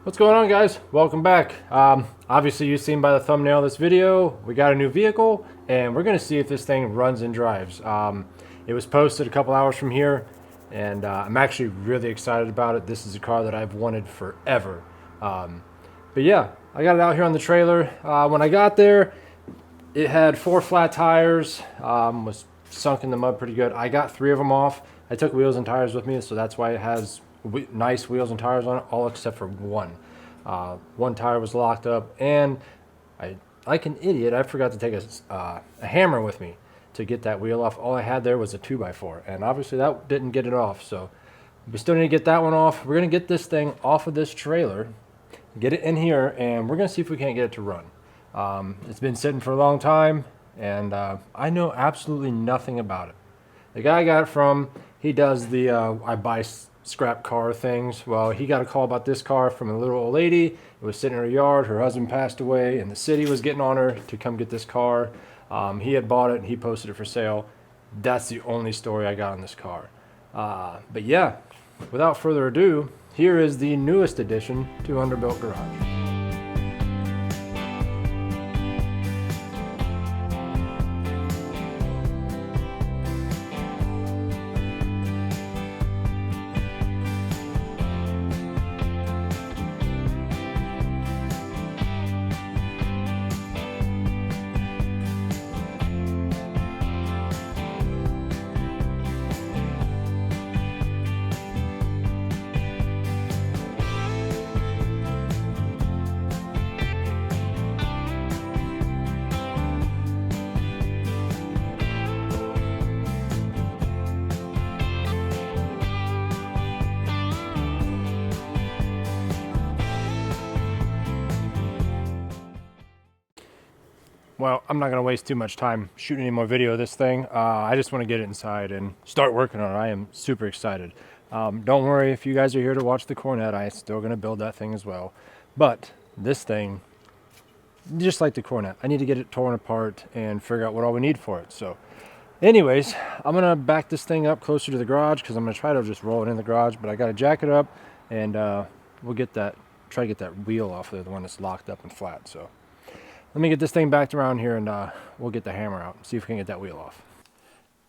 What's going on, guys? Welcome back. Obviously you've seen by the thumbnail of this video, we got a new vehicle and we're gonna see if this thing runs and drives. It was posted a couple hours from here and I'm actually really excited about it. This is a car that I've wanted forever. But yeah, I got it out here on the trailer. When I got there, it had 4 flat tires, was sunk in the mud pretty good. I got 3 of them off. I took wheels and tires with me, so that's why it has nice wheels and tires on it, all except for one. One tire was locked up, and like an idiot, I forgot to take a hammer with me to get that wheel off. All I had there was a 2x4, and obviously that didn't get it off, so we still need to get that one off. We're gonna get this thing off of this trailer, get it in here, and we're gonna see if we can't get it to run. It's been sitting for a long time, and I know absolutely nothing about it. The guy I got it from, he does the I buy scrap car things. Well, he got a call about this car from a little old lady. It was sitting in her yard. Her husband passed away, and the city was getting on her to come get this car. He had bought it, and he posted it for sale. That's the only story I got on this car. But yeah, without further ado, here is the newest addition to Underbuilt Garage. Well, I'm not going to waste too much time shooting any more video of this thing. I just want to get it inside and start working on it. I am super excited. Don't worry if you guys are here to watch the Cornet. I'm still going to build that thing as well. But this thing, just like the Cornet, I need to get it torn apart and figure out what all we need for it. So anyways, I'm going to back this thing up closer to the garage because I'm going to try to just roll it in the garage. But I got to jack it up and we'll get that, try to get that wheel off there, the one that's locked up and flat. So let me get this thing backed around here and we'll get the hammer out and see if we can get that wheel off.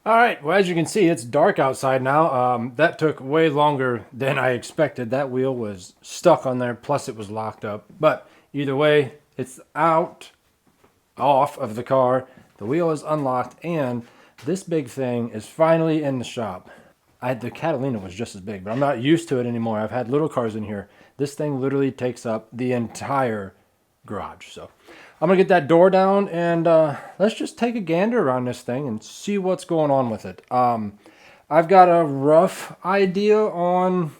All right, well, as you can see, it's dark outside now. That took way longer than I expected. That wheel was stuck on there, plus it was locked up. But either way, it's off of the car. The wheel is unlocked, and this big thing is finally in the shop. The Catalina was just as big, but I'm not used to it anymore. I've had little cars in here. This thing literally takes up the entire garage. So I'm gonna get that door down and let's just take a gander around this thing and see what's going on with it. I've got a rough idea on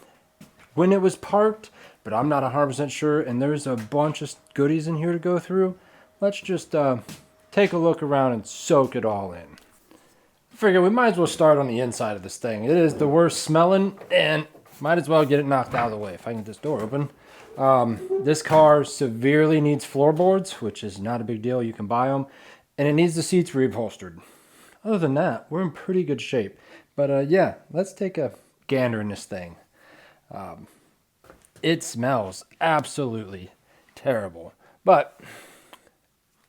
when it was parked, but I'm not 100% sure, and there's a bunch of goodies in here to go through. Let's just take a look around and soak it all in. Figure we might as well start on the inside of this thing. It is the worst smelling, and might as well get it knocked out of the way. If I can get this door open. This car severely needs floorboards, which is not a big deal. You can buy them, and it needs the seats reupholstered. Other than that, we're in pretty good shape. But yeah, let's take a gander in this thing. It smells absolutely terrible, but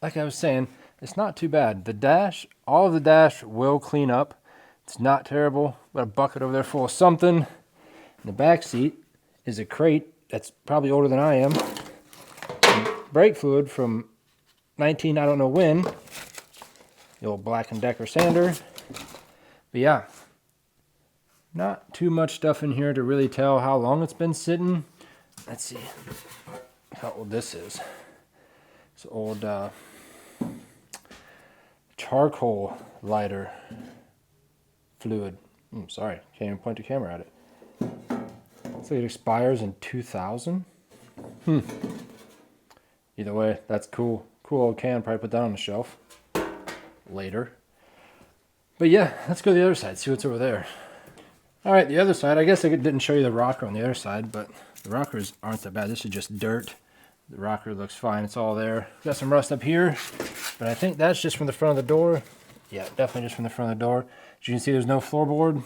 like I was saying, it's not too bad. The dash, all of the dash will clean up. It's not terrible. Got a bucket over there full of something. In the back seat is a crate that's probably older than I am. And brake fluid from I don't know when. The old Black & Decker sander. But yeah, not too much stuff in here to really tell how long it's been sitting. Let's see how old this is. It's old charcoal lighter fluid. Sorry, can't even point the camera at it. Looks like it expires in 2000. Either way, that's cool. Cool old can. Probably put that on the shelf later. But yeah, let's go to the other side, see what's over there. All right, the other side. I guess I didn't show you the rocker on the other side, but the rockers aren't that bad. This is just dirt. The rocker looks fine. It's all there. Got some rust up here, but I think that's just from the front of the door. Yeah, definitely just from the front of the door. As you can see, there's no floorboard.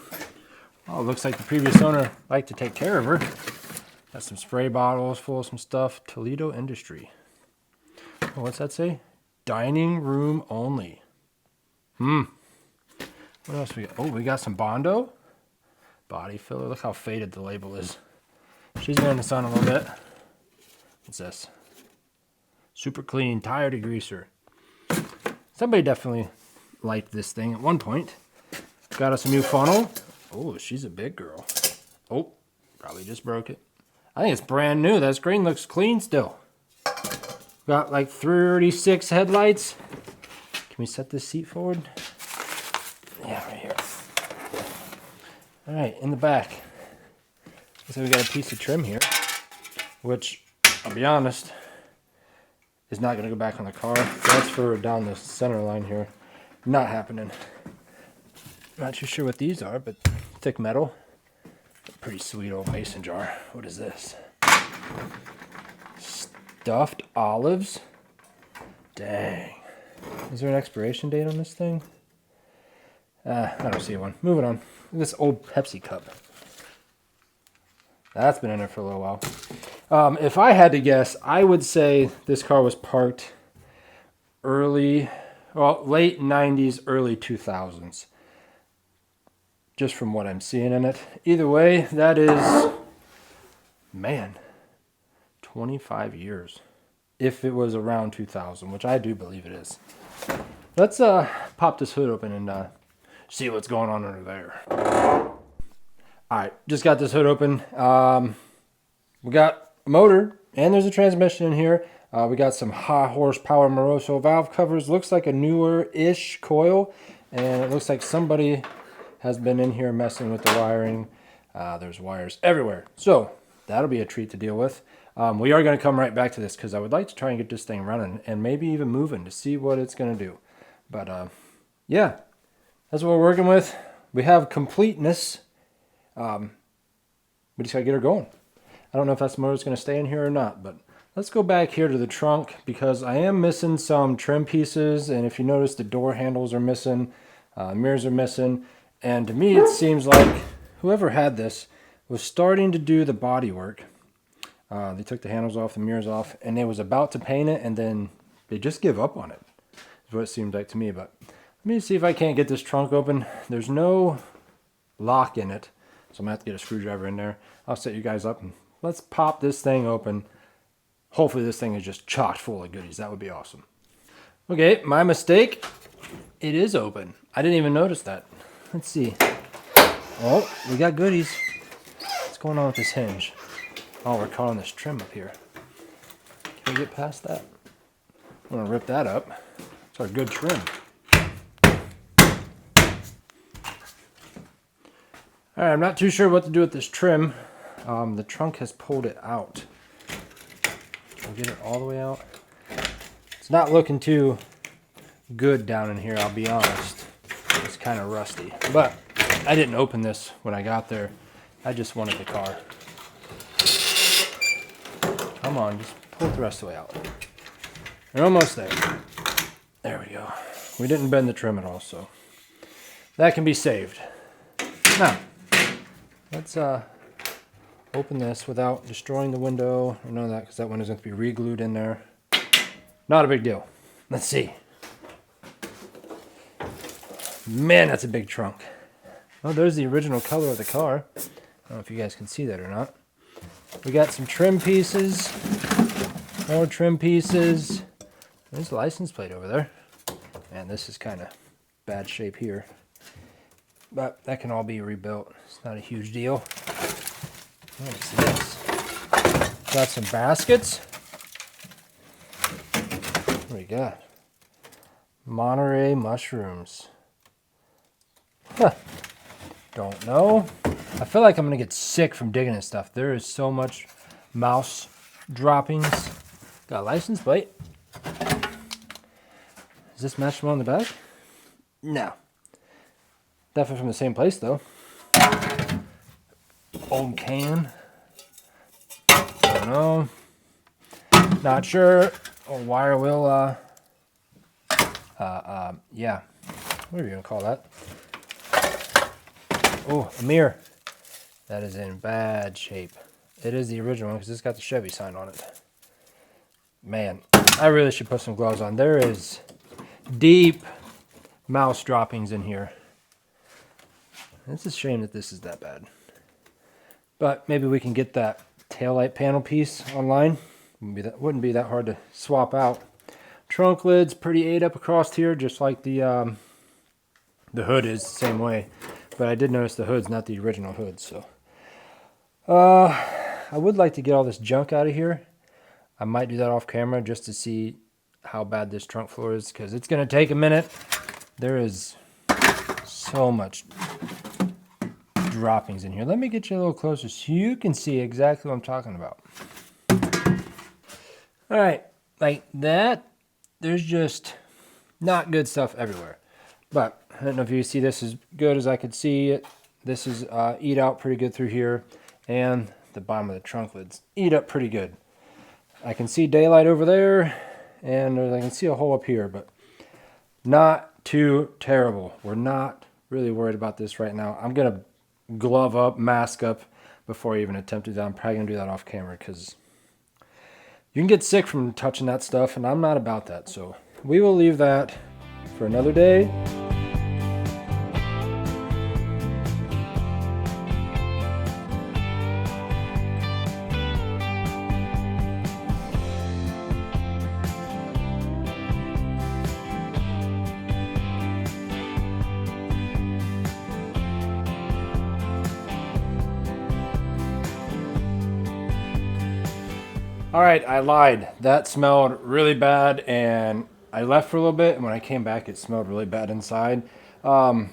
Oh, it looks like the previous owner liked to take care of her. Got some spray bottles full of some stuff. Toledo Industry. Oh, what's that say? Dining room only. What else we got? Oh, we got some Bondo. Body filler. Look how faded the label is. She's been in the sun a little bit. What's this? Super clean tire degreaser. Somebody definitely liked this thing at one point. Got us a new funnel. Oh, she's a big girl. Oh, probably just broke it. I think it's brand new. That screen looks clean still. Got like 36 headlights. Can we set this seat forward? Yeah, right here. All right, in the back. So we got a piece of trim here, which, I'll be honest, is not going to go back on the car. That's for down the center line here. Not happening. Not too sure what these are, but thick metal. Pretty sweet old mason jar. What is this? Stuffed olives? Dang. Is there an expiration date on this thing? I don't see one. Moving on. This old Pepsi cup. That's been in there for a little while. If I had to guess, I would say this car was parked late 90s, early 2000s. Just from what I'm seeing in it. Either way, that is, man, 25 years. If it was around 2000, which I do believe it is. Let's pop this hood open and see what's going on under there. Alright, just got this hood open. We got a motor, and there's a transmission in here. We got some high horsepower Moroso valve covers. Looks like a newer-ish coil, and it looks like somebody has been in here messing with the wiring. There's wires everywhere. So, that'll be a treat to deal with. We are going to come right back to this because I would like to try and get this thing running and maybe even moving to see what it's going to do. But, yeah, that's what we're working with. We have completeness. We just gotta get her going. I don't know if that motor's gonna stay in here or not, but let's go back here to the trunk because I am missing some trim pieces, and if you notice, the door handles are missing, mirrors are missing, and to me it seems like whoever had this was starting to do the body work. They took the handles off, the mirrors off, and they was about to paint it, and then they just give up on it. Is what it seemed like to me. But let me see if I can't get this trunk open. There's no lock in it. So I'm going to have to get a screwdriver in there. I'll set you guys up and let's pop this thing open. Hopefully this thing is just chock full of goodies. That would be awesome. Okay, my mistake. It is open. I didn't even notice that. Let's see. Oh, we got goodies. What's going on with this hinge? Oh, we're caught on this trim up here. Can we get past that? I'm going to rip that up. It's our good trim. All right, I'm not too sure what to do with this trim. The trunk has pulled it out. Can we get it all the way out? It's not looking too good down in here, I'll be honest. It's kind of rusty. But I didn't open this when I got there. I just wanted the car. Come on, just pull it the rest of the way out. We're almost there. There we go. We didn't bend the trim at all, so that can be saved. Now, let's open this without destroying the window or none of that, because that window's going to be re-glued in there. Not a big deal. Let's see. Man, that's a big trunk. Oh, there's the original color of the car. I don't know if you guys can see that or not. We got some trim pieces. More trim pieces. There's the license plate over there. Man, this is kind of bad shape here. But that can all be rebuilt. It's not a huge deal. What's this? Got some baskets. What do we got? Monterey mushrooms. Huh. Don't know. I feel like I'm going to get sick from digging this stuff. There is so much mouse droppings. Got a license plate. Is this matched on the back? No. Definitely from the same place, though. Old can. Don't know. Not sure. Old wire wheel, yeah. What are you going to call that? Oh, a mirror. That is in bad shape. it is the original one because it's got the Chevy sign on it. Man, I really should put some gloves on. There is deep mouse droppings in here. It's a shame that this is that bad. But maybe we can get that taillight panel piece online. Wouldn't be that hard to swap out. Trunk lid's pretty ate up across here, just like the hood is the same way. But I did notice the hood's not the original hood, so. I would like to get all this junk out of here. I might do that off camera just to see how bad this trunk floor is, because it's going to take a minute. There is so much droppings in here. Let me get you a little closer so you can see exactly what I'm talking about. All right, like that, there's just not good stuff everywhere. But I don't know if you see this as good as I could see it. This is eat out pretty good through here, and the bottom of the trunk lids eat up pretty good. I can see daylight over there, and I can see a hole up here, but not too terrible. We're not really worried about this right now. I'm gonna glove up, mask up before I even attempt it. I'm probably gonna do that off camera because you can get sick from touching that stuff, and I'm not about that. So we will leave that for another day. All right, I lied. That smelled really bad, and I left for a little bit, and when I came back, it smelled really bad inside. But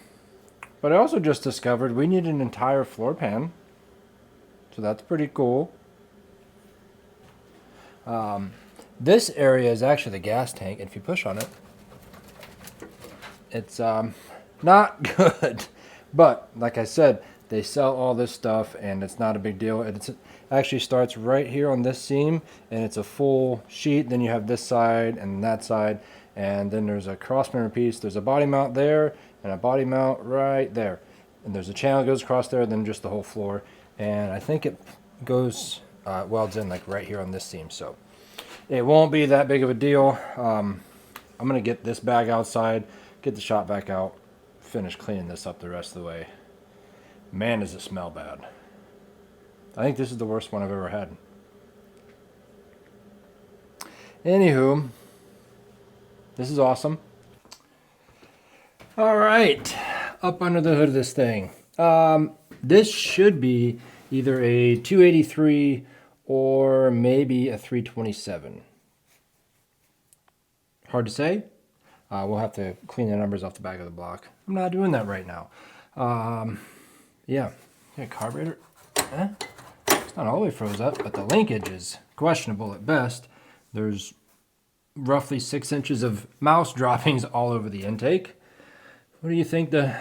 I also just discovered we need an entire floor pan, so that's pretty cool. This area is actually the gas tank, and if you push on it, it's not good. But like I said, they sell all this stuff, and it's not a big deal. It actually starts right here on this seam, and it's a full sheet. Then you have this side and that side, and then there's a cross member piece. There's a body mount there and a body mount right there, and there's a channel that goes across there, then just the whole floor. And I think it goes welds in like right here on this seam, so it won't be that big of a deal. I'm gonna get this bag outside, get the shop vac out, finish cleaning this up the rest of the way. Man, does it smell bad. I think this is the worst one I've ever had. Anywho, this is awesome. All right, up under the hood of this thing. This should be either a 283 or maybe a 327. Hard to say. We'll have to clean the numbers off the back of the block. I'm not doing that right now. Yeah, carburetor. It's not all the way froze up, but the linkage is questionable at best. There's roughly 6 inches of mouse droppings all over the intake. What do you think the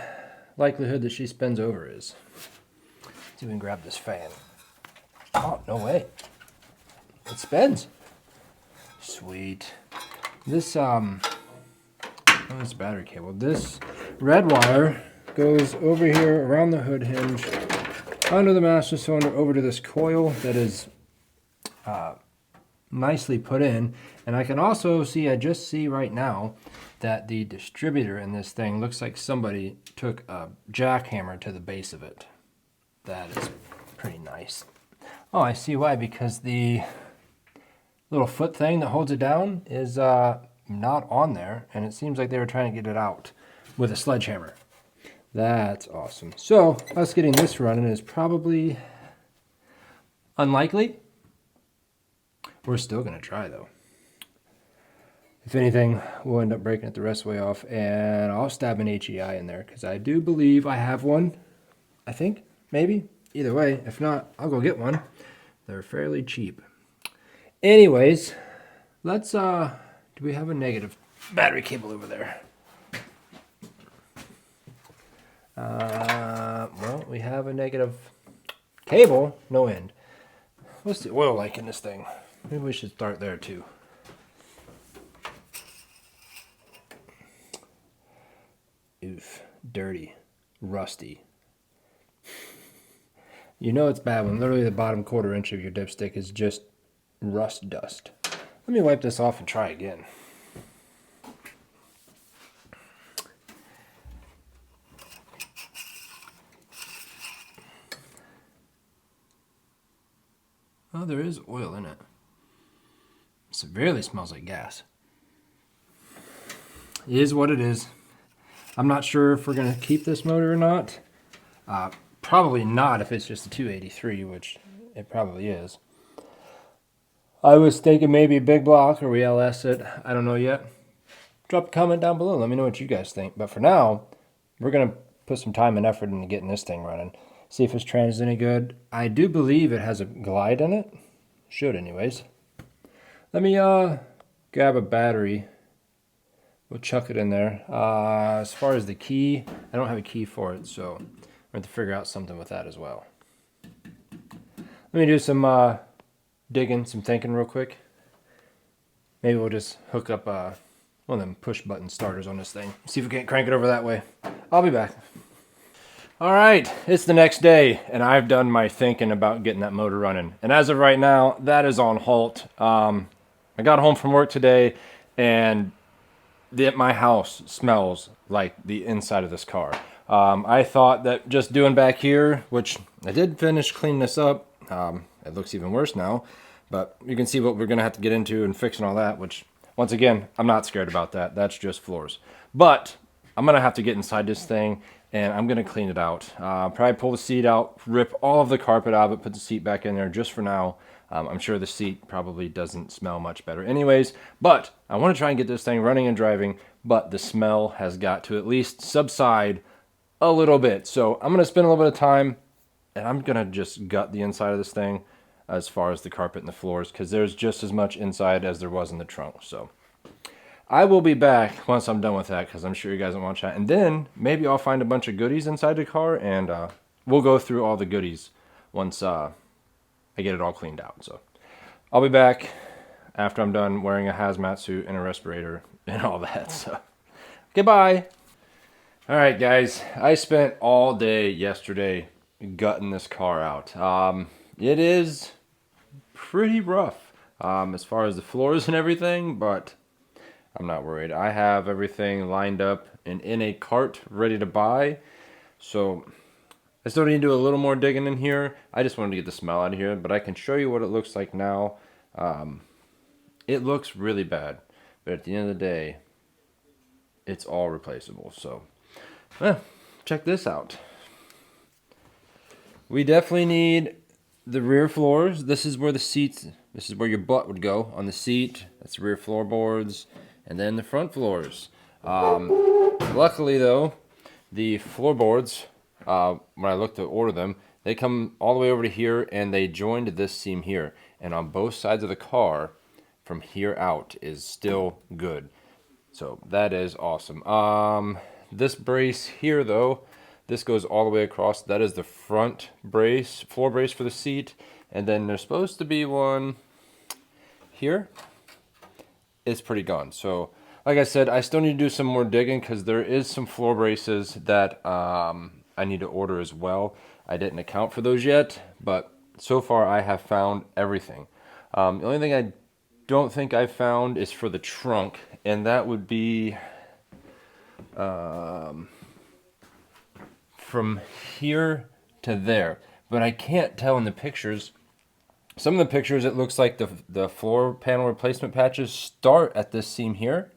likelihood that she spins over is? Let's see if we can grab this fan. Oh, no way. It spins. Sweet. This, this battery cable. This red wire goes over here around the hood hinge, under the master cylinder, over to this coil that is nicely put in. And I can also see, I just see right now that the distributor in this thing looks like somebody took a jackhammer to the base of it. That is pretty nice. Oh, I see why, because the little foot thing that holds it down is not on there, and it seems like they were trying to get it out with a sledgehammer. That's awesome. So us getting this running is probably unlikely. We're still going to try, though. If anything, we'll end up breaking it the rest of the way off, and I'll stab an HEI in there, because I do believe I have one. I think, maybe. Either way, if not, I'll go get one. They're fairly cheap. Anyways, let's, do we have a negative battery cable over there? Well, we have a negative cable, no end. What's the oil like in this thing? Maybe we should start there too. Oof, dirty, rusty. You know it's bad when literally the bottom quarter inch of your dipstick is just rust dust. Let me wipe this off and try again. Oh, there is oil in it. It severely smells like gas. It is what it is. I'm not sure if we're going to keep this motor or not. Probably not if it's just a 283, which it probably is. I was thinking maybe big block or we LS it. I don't know yet. Drop a comment down below. Let me know what you guys think. But for now, we're going to put some time and effort into getting this thing running. See if its trans is any good. I do believe it has a glide in it. Should anyways. Let me grab a battery. We'll chuck it in there. As far as the key, I don't have a key for it, so we're going to have to figure out something with that as well. Let me do some digging, some thinking real quick. Maybe we'll just hook up one of them push button starters on this thing. See if we can't crank it over that way. I'll be back. All right, it's the next day, and I've done my thinking about getting that motor running. And as of right now, that is on halt. I got home from work today, and my house smells like the inside of this car. I thought that just doing back here, which I did finish cleaning this up. It looks even worse now, but you can see what we're gonna have to get into and fixing all that, which once again, I'm not scared about that. That's just floors. But I'm gonna have to get inside this thing and I'm gonna clean it out. Probably pull the seat out, rip all of the carpet out of it, put the seat back in there just for now. I'm sure the seat probably doesn't smell much better anyways, but I want to try and get this thing running and driving, but the smell has got to at least subside a little bit. So I'm going to spend a little bit of time and I'm going to just gut the inside of this thing as far as the carpet and the floors, because there's just as much inside as there was in the trunk. So I will be back once I'm done with that, because I'm sure you guys will want to chat. And then maybe I'll find a bunch of goodies inside the car and we'll go through all the goodies once I get it all cleaned out. So I'll be back after I'm done wearing a hazmat suit and a respirator and all that. So goodbye. All right, guys, I spent all day yesterday gutting this car out. It is pretty rough as far as the floors and everything, but I'm not worried. I have everything lined up and in a cart ready to buy. So I still need to do a little more digging in here. I just wanted to get the smell out of here, but I can show you what it looks like now. It looks really bad, but at the end of the day, it's all replaceable. So, check this out. We definitely need the rear floors. This is where the seats, this is where your butt would go on the seat. That's the rear floorboards, and then the front floors. Luckily though, the floorboards, when I looked to order them, they come all the way over to here and they joined this seam here. And on both sides of the car, from here out, is still good. So that is awesome. This brace here though, this goes all the way across. That is the front brace, floor brace for the seat. And then there's supposed to be one here. It's pretty gone. So like I said, I still need to do some more digging because there is some floor braces that I need to order as well. I didn't account for those yet, but so far I have found everything. The only thing I don't think I found is for the trunk, and that would be from here to there. But I can't tell in the pictures. Some of the pictures, it looks like the floor panel replacement patches start at this seam here,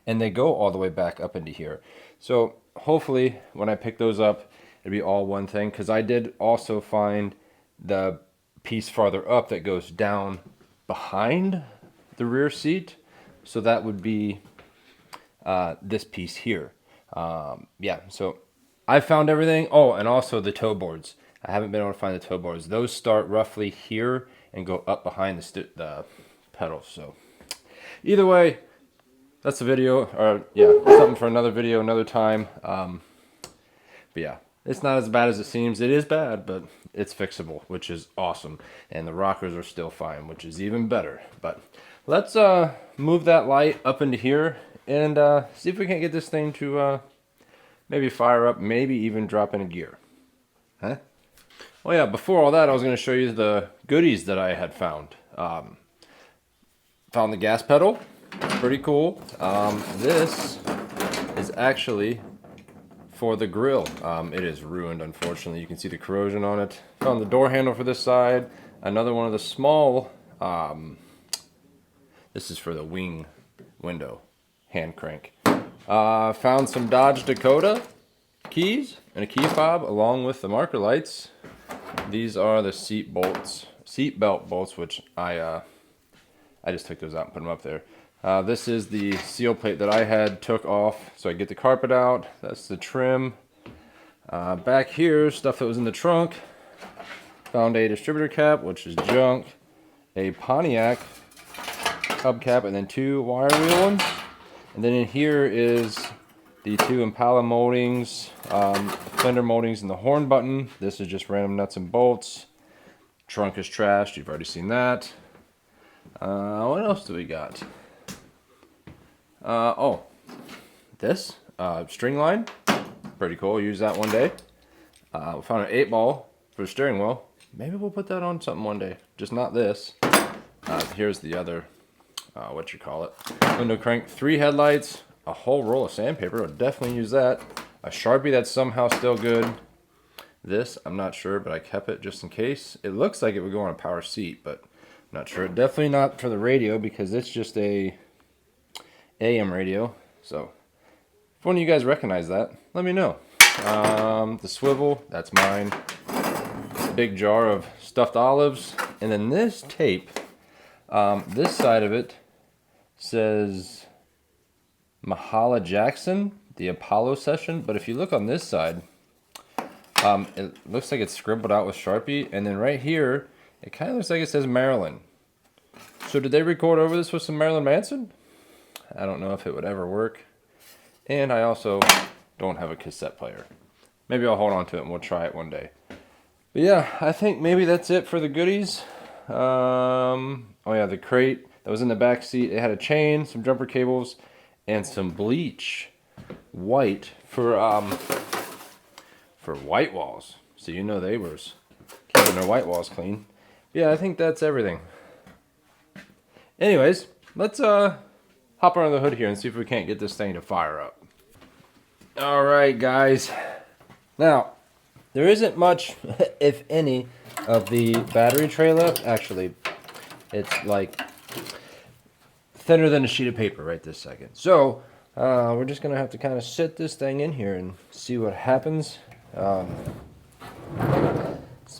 and they go all the way back up into here. So hopefully when I pick those up, it'll be all one thing, because I did also find the piece farther up that goes down behind the rear seat. So that would be this piece here. Yeah, so I found everything. Oh, and also the toe boards. I haven't been able to find the toe boards. Those start roughly here and go up behind the pedals. So either way, that's the video. Or yeah, something for another video, another time. But yeah, it's not as bad as it seems. It is bad, but it's fixable, which is awesome. And the rockers are still fine, which is even better. But let's move that light up into here and see if we can't get this thing to maybe fire up, maybe even drop in a gear. Huh? Oh yeah, before all that, I was going to show you the goodies that I had found. Found the gas pedal. Pretty cool. This is actually for the grill. It is ruined, unfortunately. You can see the corrosion on it. Found the door handle for this side. Another one of the small, this is for the wing window, hand crank. Found some Dodge Dakota keys and a key fob along with the marker lights. These are the seat belt bolts, which I just took those out and put them up there. This is the seal plate that I had took off so I get the carpet out. That's the trim. Back here, stuff that was in the trunk. Found a distributor cap, which is junk. A Pontiac hubcap, and then 2 wire wheel ones. And then in here is the 2 Impala moldings, fender moldings, and the horn button. This is just random nuts and bolts. Trunk is trashed. You've already seen that. What else do we got? Oh, this string line. Pretty cool. Use that one day. We found an 8-ball for the steering wheel. Maybe we'll put that on something one day. Just not this. Here's the other, what you call it. Window crank. 3 headlights. A whole roll of sandpaper. I'll definitely use that. A Sharpie that's somehow still good. This, I'm not sure, but I kept it just in case. It looks like it would go on a power seat, but I'm not sure. Definitely not for the radio because it's just a AM radio. So if one of you guys recognize that, let me know. The swivel, that's mine. Big jar of stuffed olives. And then this tape, this side of it says Mahala Jackson, the Apollo session. But if you look on this side, it looks like it's scribbled out with Sharpie. And then right here, it kind of looks like it says Marilyn. So did they record over this with some Marilyn Manson? I don't know if it would ever work. And I also don't have a cassette player. Maybe I'll hold on to it and we'll try it one day. But yeah, I think maybe that's it for the goodies. Oh yeah, the crate that was in the back seat. It had a chain, some jumper cables, and some bleach, white for white walls. So you know they were keeping their white walls clean. Yeah, I think that's everything. Anyways, let's hop under the hood here and see if we can't get this thing to fire up. All right, guys. Now, there isn't much, if any, of the battery tray left. Actually, it's like thinner than a sheet of paper right this second. So, we're just going to have to kind of sit this thing in here and see what happens. Some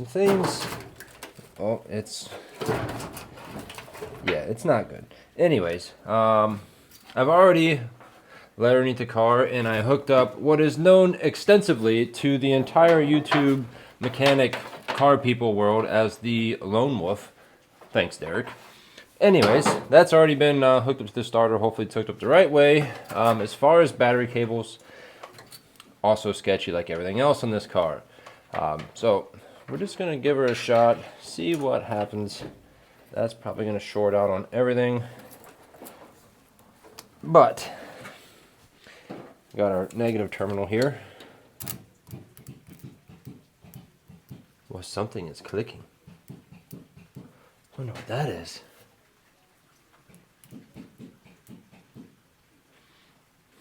things... Oh, it's... Yeah, it's not good. Anyways, I've already let underneath the car and I hooked up what is known extensively to the entire YouTube mechanic car people world as the Lone Wolf. Thanks, Derek. Anyways, that's already been hooked up to the starter. Hopefully it's hooked up the right way. As far as battery cables, also sketchy like everything else on this car. So we're just going to give her a shot, see what happens. That's probably going to short out on everything. But got our negative terminal here. Well, something is clicking. I wonder what that is.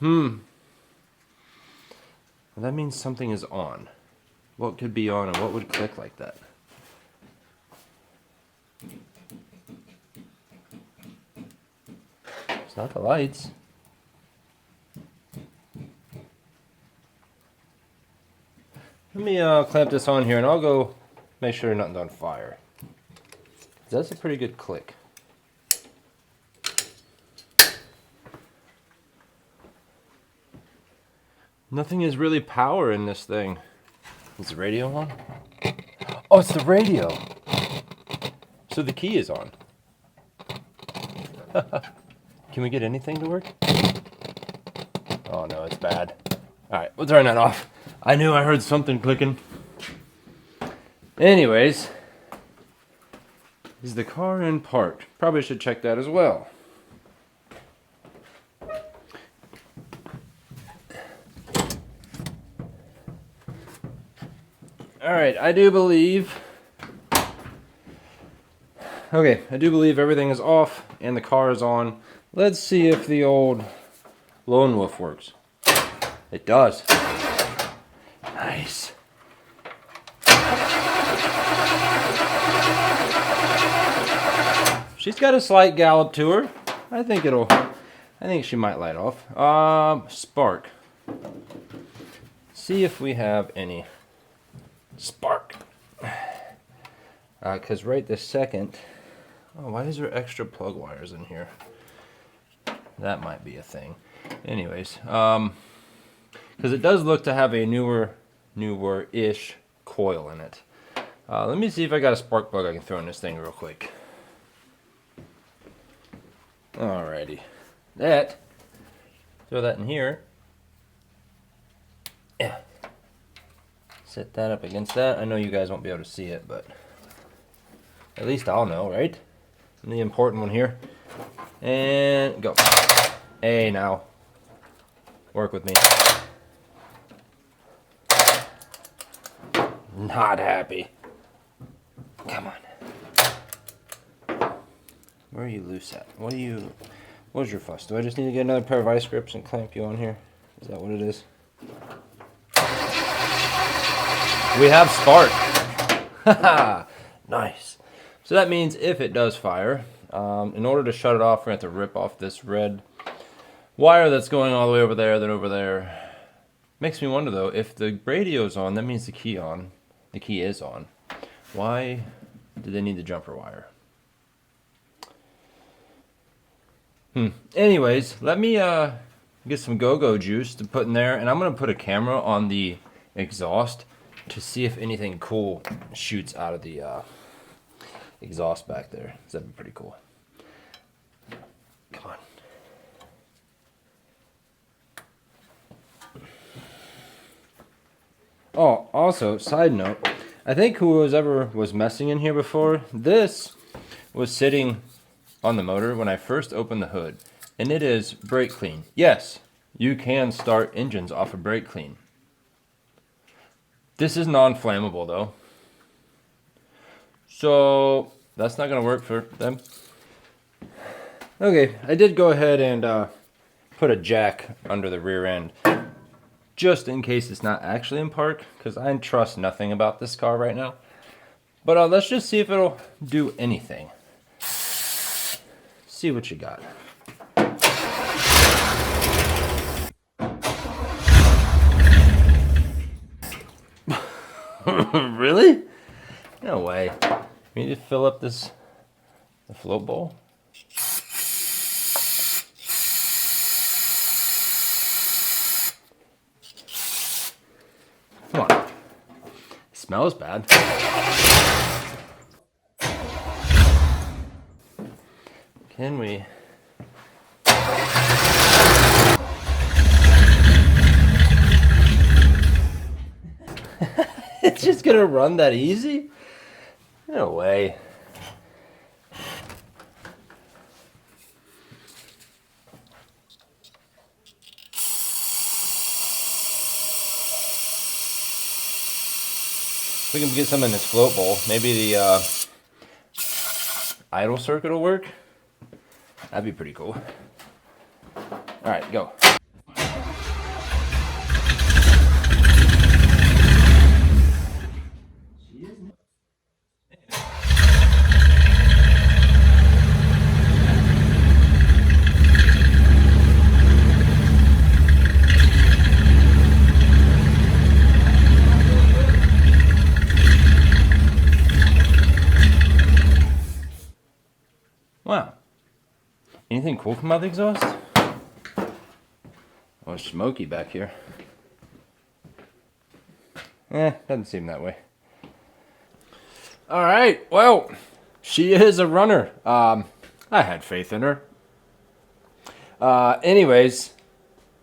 Well, that means something is on. What could be on and what would click like that? It's not the lights. Let me clamp this on here and I'll go make sure nothing's on fire. That's a pretty good click. Nothing is really power in this thing. Is the radio on? Oh, it's the radio. So the key is on. Can we get anything to work? Oh no, it's bad. Alright, we'll turn that off. I knew I heard something clicking. Anyways, is the car in park? Probably should check that as well. Alright, I do believe everything is off and the car is on. Let's see if the old Lone Wolf works. It does. Nice. She's got a slight gallop to her. I think she might light off. Spark. See if we have any spark. Because right this second... Oh, why is there extra plug wires in here? That might be a thing. Anyways, because it does look to have a newer-ish coil in it. Let me see if I got a spark plug I can throw in this thing real quick. Alrighty. Throw that in here. Yeah. Set that up against that. I know you guys won't be able to see it, but at least I'll know, right? I'm the important one here. And go. Hey, now. Work with me. Not happy. Come on. Where are you loose at? What's your fuss? Do I just need to get another pair of vice grips and clamp you on here? Is that what it is? We have spark. Haha. Nice. So that means if it does fire, in order to shut it off, we're going to have to rip off this red wire that's going all the way over there, then over there. Makes me wonder though, if the radio's on, that means the key is on. Why do they need the jumper wire? Anyways, let me get some go-go juice to put in there, and I'm going to put a camera on the exhaust to see if anything cool shoots out of the exhaust back there. That'd be pretty cool. Come on. Oh, also, side note, I think whoever was messing in here before, this was sitting on the motor when I first opened the hood, and it is brake clean. Yes, you can start engines off of brake clean. This is non-flammable though, so that's not going to work for them. Okay, I did go ahead and put a jack under the rear end just in case it's not actually in park, because I trust nothing about this car right now. But let's just see if it'll do anything. See what you got. Really? No way. We need to fill up the float bowl. Come on. It smells bad. Can we? It's just gonna run that easy? No way. We can get some in this float bowl. Maybe the idle circuit will work. That'd be pretty cool. All right, go. Wow. Anything cool come out of the exhaust? Oh, it's smoky back here. Doesn't seem that way. Alright, well, she is a runner. I had faith in her. Anyways,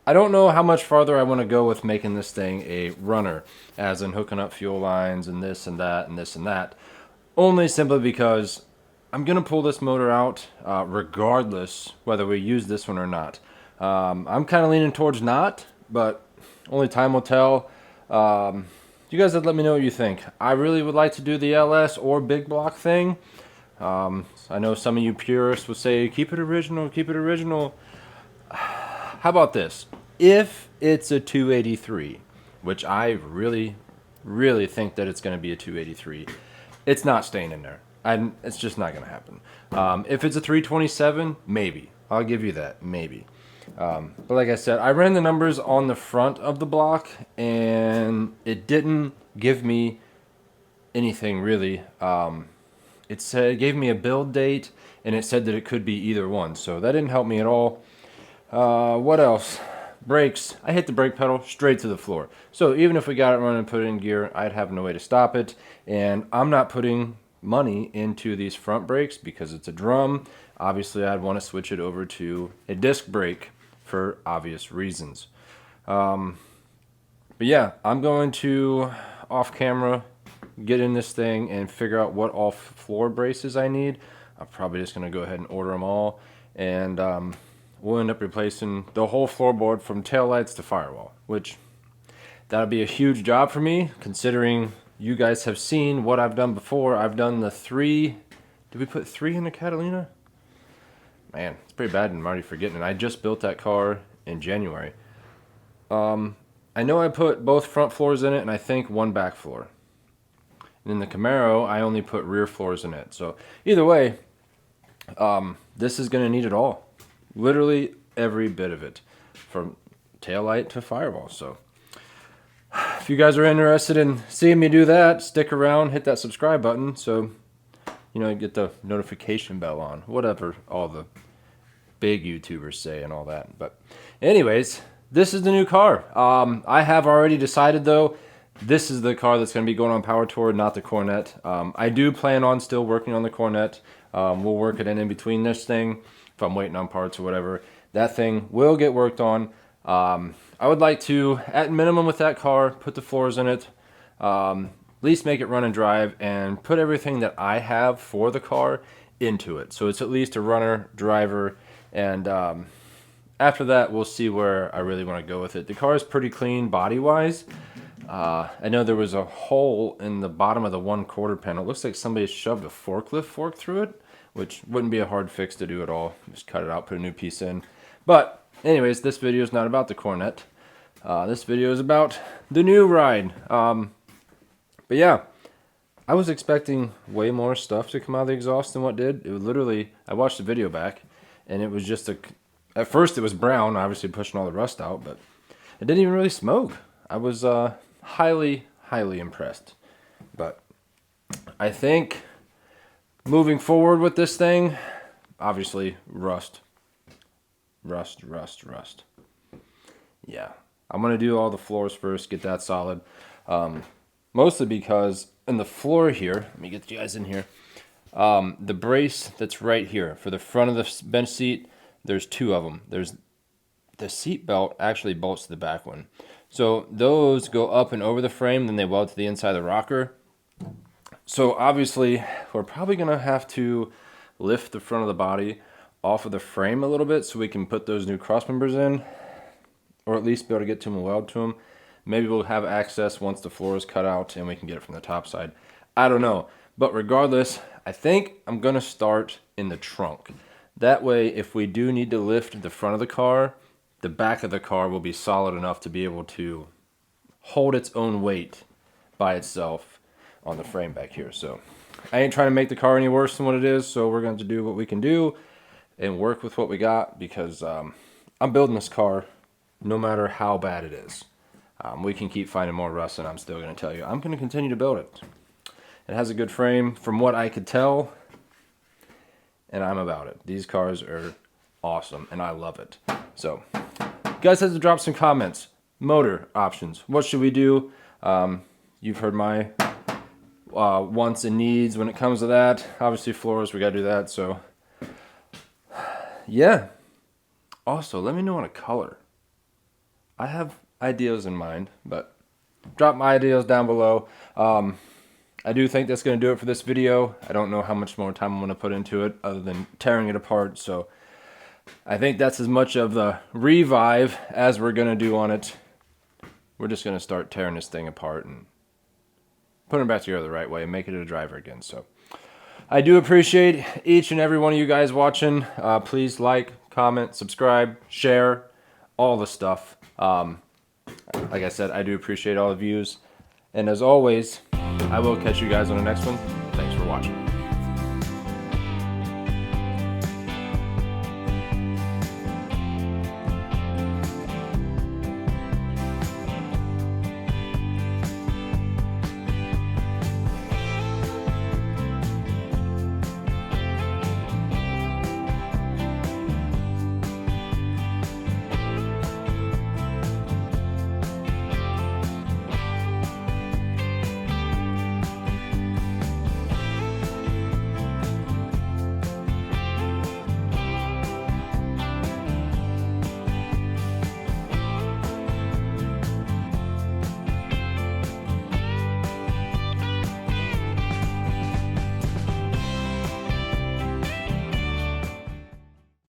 I don't know how much farther I want to go with making this thing a runner, as in hooking up fuel lines and this and that and this and that. Only simply because I'm going to pull this motor out regardless whether we use this one or not. I'm kind of leaning towards not, but only time will tell. you guys have let me know what you think. I really would like to do the LS or big block thing. I know some of you purists would say, keep it original, keep it original. How about this? If it's a 283, which I really, really think that it's going to be a 283, it's not staying in there. It's just not going to happen. If it's a 327, maybe. I'll give you that, maybe. But like I said, I ran the numbers on the front of the block, and it didn't give me anything really. It gave me a build date, and it said that it could be either one, so that didn't help me at all. What else? Brakes. I hit the brake pedal straight to the floor. So even if we got it running and put it in gear, I'd have no way to stop it. And I'm not putting money into these front brakes because it's a drum. Obviously, I'd want to switch it over to a disc brake for obvious reasons. But yeah, I'm going to, off camera, get in this thing and figure out what all floor braces I need. I'm probably just going to go ahead and order them all. And we'll end up replacing the whole floorboard from taillights to firewall, which that'll be a huge job for me, considering you guys have seen what I've done before. I've done the 3. Did we put 3 in the Catalina? Man, it's pretty bad and I'm already forgetting. And I just built that car in January. I know I put both front floors in it and I think one back floor. And in the Camaro, I only put rear floors in it. So either way, this is going to need it all. Literally every bit of it, from taillight to firewall. So if you guys are interested in seeing me do that, stick around, hit that subscribe button so you know, get the notification bell on, whatever all the big YouTubers say and all that. But anyways, this is the new car. I have already decided though, this is the car that's going to be going on Power Tour, not the Cornet. I do plan on still working on the Cornet. We'll work it in between this thing. If I'm waiting on parts or whatever, that thing will get worked on. I would like to, at minimum with that car, put the floors in it, at least make it run and drive, and put everything that I have for the car into it. So it's at least a runner, driver, and after that, we'll see where I really want to go with it. The car is pretty clean body-wise. I know there was a hole in the bottom of the 1/4 panel. It looks like somebody shoved a forklift fork through it, which wouldn't be a hard fix to do at all. Just cut it out, put a new piece in. But anyways, this video is not about the Cornet. This video is about the new ride. But yeah, I was expecting way more stuff to come out of the exhaust than what did. It was literally, I watched the video back, and it was just at first it was brown, obviously pushing all the rust out, but it didn't even really smoke. I was highly, highly impressed. But I think moving forward with this thing, obviously rust. Yeah, I'm going to do all the floors first, get that solid. Mostly because in the floor here, let me get you guys in here, the brace that's right here for the front of the bench seat, there's 2 of them. There's the seat belt actually bolts to the back one. So those go up and over the frame, then they weld to the inside of the rocker. So obviously, we're probably going to have to lift the front of the body off of the frame a little bit so we can put those new cross members in, or at least be able to get to them and weld to them. Maybe we'll have access once the floor is cut out and we can get it from the top side. I don't know. But regardless, I think I'm going to start in the trunk. That way, if we do need to lift the front of the car, the back of the car will be solid enough to be able to hold its own weight by itself on the frame back here. So I ain't trying to make the car any worse than what it is, so we're going to do what we can do and work with what we got, because I'm building this car no matter how bad it is. We can keep finding more rust, and I'm still going to tell you, I'm going to continue to build it. It has a good frame from what I could tell, and I'm about it. These cars are awesome, and I love it. So, you guys have to drop some comments. Motor options. What should we do? You've heard my wants and needs when it comes to that. Obviously, floors, we got to do that. So, yeah. Also, let me know on a color. I have ideas in mind, but drop my ideas down below. I do think that's going to do it for this video. I don't know how much more time I'm going to put into it other than tearing it apart. So I think that's as much of the revive as we're going to do on it. We're just going to start tearing this thing apart and putting it back together the right way and making it a driver again. So I do appreciate each and every one of you guys watching. Please like, comment, subscribe, share, all the stuff. Like I said, I do appreciate all the views. And as always, I will catch you guys on the next one.